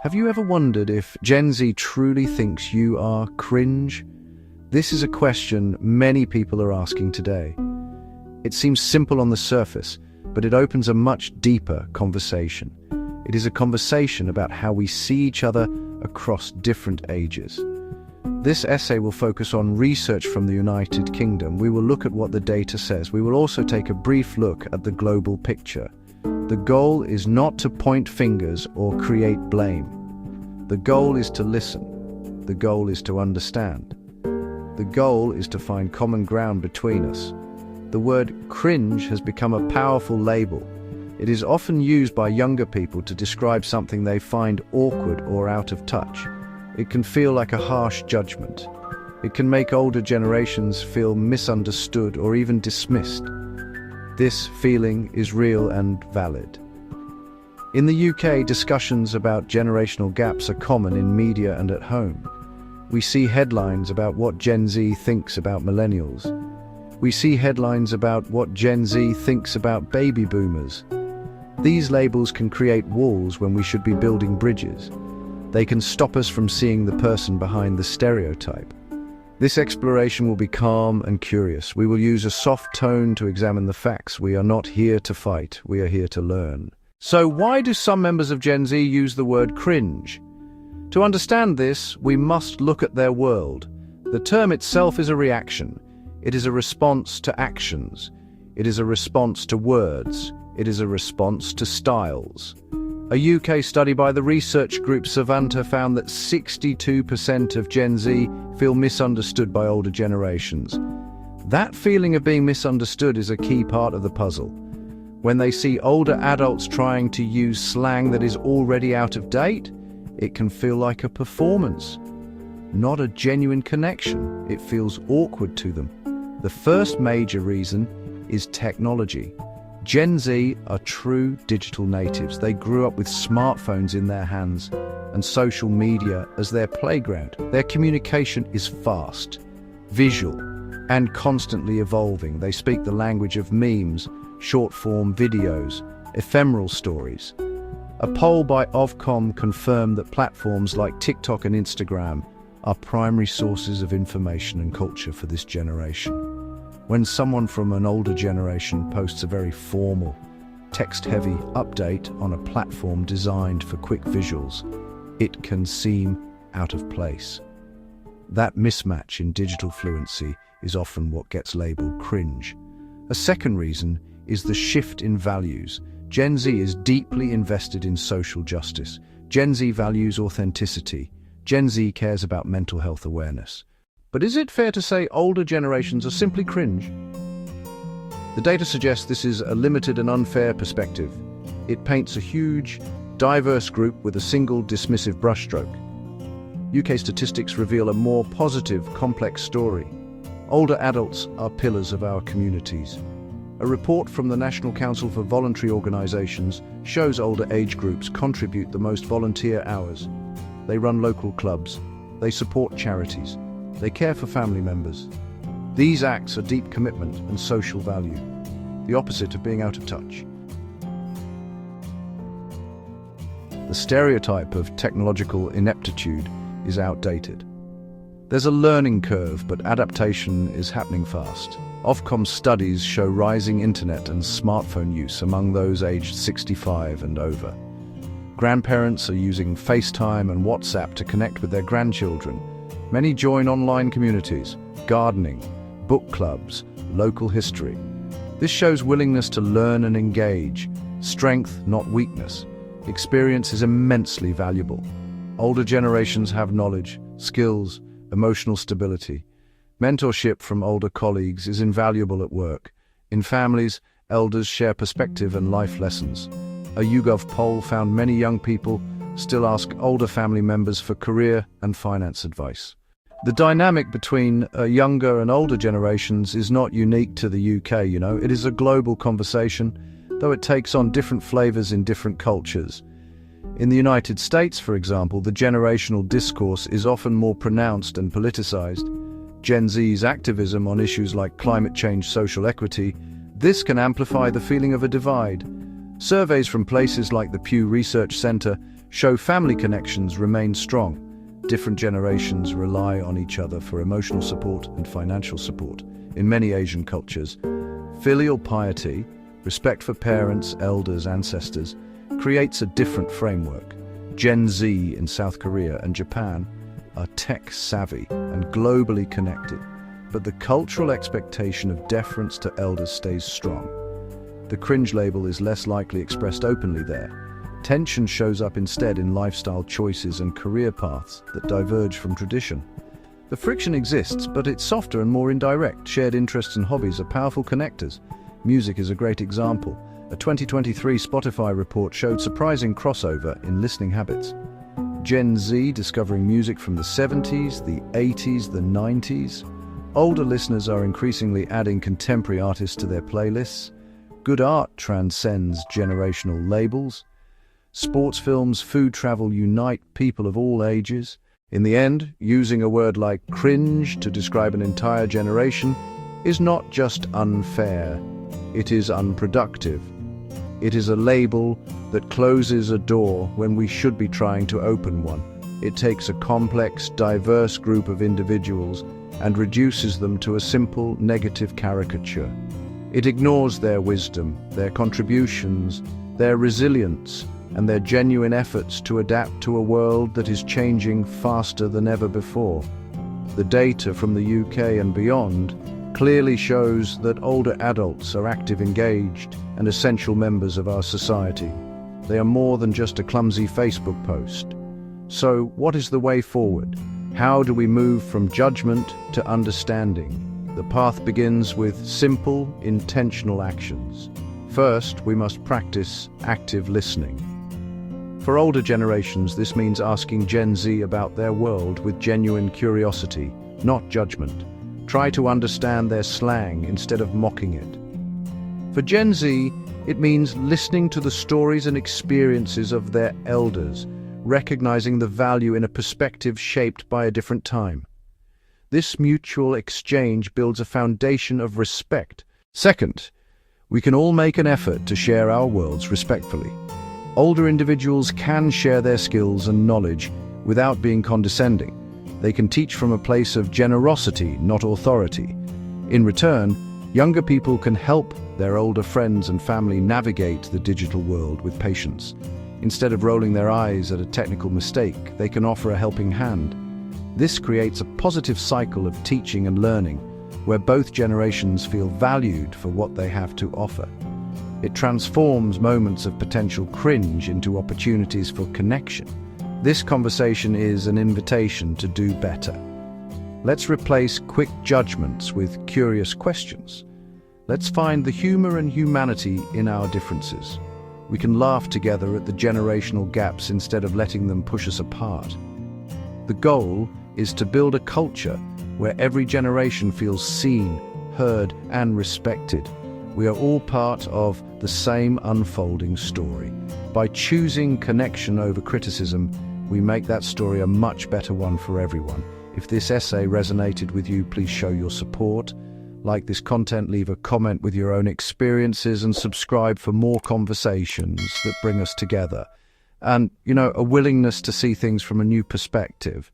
Have you ever wondered if Gen Z truly thinks you are cringe? This is a question many people are asking today. It seems simple on the surface, but it opens a much deeper conversation. It is a conversation about how we see each other across different ages. This essay will focus on research from the United Kingdom. We will look at what the data says. We will also take a brief look at the global picture. The goal is not to point fingers or create blame. The goal is to listen. The goal is to understand. The goal is to find common ground between us. The word cringe has become a powerful label. It is often used by younger people to describe something they find awkward or out of touch. It can feel like a harsh judgment. It can make older generations feel misunderstood or even dismissed. This feeling is real and valid. In the UK, discussions about generational gaps are common in media and at home. We see headlines about what Gen Z thinks about millennials. We see headlines about what Gen Z thinks about baby boomers. These labels can create walls when we should be building bridges. They can stop us from seeing the person behind the stereotype. This exploration will be calm and curious. We will use a soft tone to examine the facts. We are not here to fight, we are here to learn. So why do some members of Gen Z use the word cringe? To understand this, we must look at their world. The term itself is a reaction. It is a response to actions. It is a response to words. It is a response to styles. A UK study by the research group Savanta found that 62% of Gen Z feel misunderstood by older generations. That feeling of being misunderstood is a key part of the puzzle. When they see older adults trying to use slang that is already out of date, it can feel like a performance, not a genuine connection. It feels awkward to them. The first major reason is technology. Gen Z are true digital natives. They grew up with smartphones in their hands and social media as their playground. Their communication is fast, visual, and constantly evolving. They speak the language of memes, short-form videos, ephemeral stories. A poll by Ofcom confirmed that platforms like TikTok and Instagram are primary sources of information and culture for this generation. When someone from an older generation posts a very formal, text-heavy update on a platform designed for quick visuals, it can seem out of place. That mismatch in digital fluency is often what gets labeled cringe. A second reason is the shift in values. Gen Z is deeply invested in social justice. Gen Z values authenticity. Gen Z cares about mental health awareness. But is it fair to say older generations are simply cringe? The data suggests this is a limited and unfair perspective. It paints a huge, diverse group with a single dismissive brushstroke. UK statistics reveal a more positive, complex story. Older adults are pillars of our communities. A report from the National Council for Voluntary Organisations shows older age groups contribute the most volunteer hours. They run local clubs. They support charities. They care for family members. These acts are deep commitment and social value, the opposite of being out of touch. The stereotype of technological ineptitude is outdated. There's a learning curve, but adaptation is happening fast. Ofcom studies show rising internet and smartphone use among those aged 65 and over. Grandparents are using FaceTime and WhatsApp to connect with their grandchildren. Many join online communities, gardening, book clubs, local history. This shows willingness to learn and engage, strength, not weakness. Experience is immensely valuable. Older generations have knowledge, skills, emotional stability. Mentorship from older colleagues is invaluable at work. In families, elders share perspective and life lessons. A YouGov poll found many young people still ask older family members for career and finance advice. The dynamic between younger and older generations is not unique to the UK, It is a global conversation, though it takes on different flavors in different cultures. In the United States, for example, the generational discourse is often more pronounced and politicized. Gen Z's activism on issues like climate change, social equity, this can amplify the feeling of a divide. Surveys from places like the Pew Research Center show family connections remain strong. Different generations rely on each other for emotional support and financial support. In many Asian cultures, filial piety, respect for parents, elders, ancestors, creates a different framework. Gen Z in South Korea and Japan are tech-savvy and globally connected, but the cultural expectation of deference to elders stays strong. The cringe label is less likely expressed openly there. Tension shows up instead in lifestyle choices and career paths that diverge from tradition. The friction exists, but it's softer and more indirect. Shared interests and hobbies are powerful connectors. Music is a great example. A 2023 Spotify report showed surprising crossover in listening habits. Gen Z discovering music from the 70s, the 80s, the 90s. Older listeners are increasingly adding contemporary artists to their playlists. Good art transcends generational labels. Sports films, food travel unite people of all ages. In the end, using a word like cringe to describe an entire generation is not just unfair, it is unproductive. It is a label that closes a door when we should be trying to open one. It takes a complex, diverse group of individuals and reduces them to a simple negative caricature. It ignores their wisdom, their contributions, their resilience, and their genuine efforts to adapt to a world that is changing faster than ever before. The data from the UK and beyond clearly shows that older adults are active, engaged, and essential members of our society. They are more than just a clumsy Facebook post. So, what is the way forward? How do we move from judgment to understanding? The path begins with simple, intentional actions. First, we must practice active listening. For older generations, this means asking Gen Z about their world with genuine curiosity, not judgment. Try to understand their slang instead of mocking it. For Gen Z, it means listening to the stories and experiences of their elders, recognizing the value in a perspective shaped by a different time. This mutual exchange builds a foundation of respect. Second, we can all make an effort to share our worlds respectfully. Older individuals can share their skills and knowledge without being condescending. They can teach from a place of generosity, not authority. In return, younger people can help their older friends and family navigate the digital world with patience. Instead of rolling their eyes at a technical mistake, they can offer a helping hand. This creates a positive cycle of teaching and learning, where both generations feel valued for what they have to offer. It transforms moments of potential cringe into opportunities for connection. This conversation is an invitation to do better. Let's replace quick judgments with curious questions. Let's find the humor and humanity in our differences. We can laugh together at the generational gaps instead of letting them push us apart. The goal is to build a culture where every generation feels seen, heard, and respected. We are all part of the same unfolding story. By choosing connection over criticism, we make that story a much better one for everyone. If this essay resonated with you, please show your support. Like this content, leave a comment with your own experiences, and subscribe for more conversations that bring us together. And, a willingness to see things from a new perspective.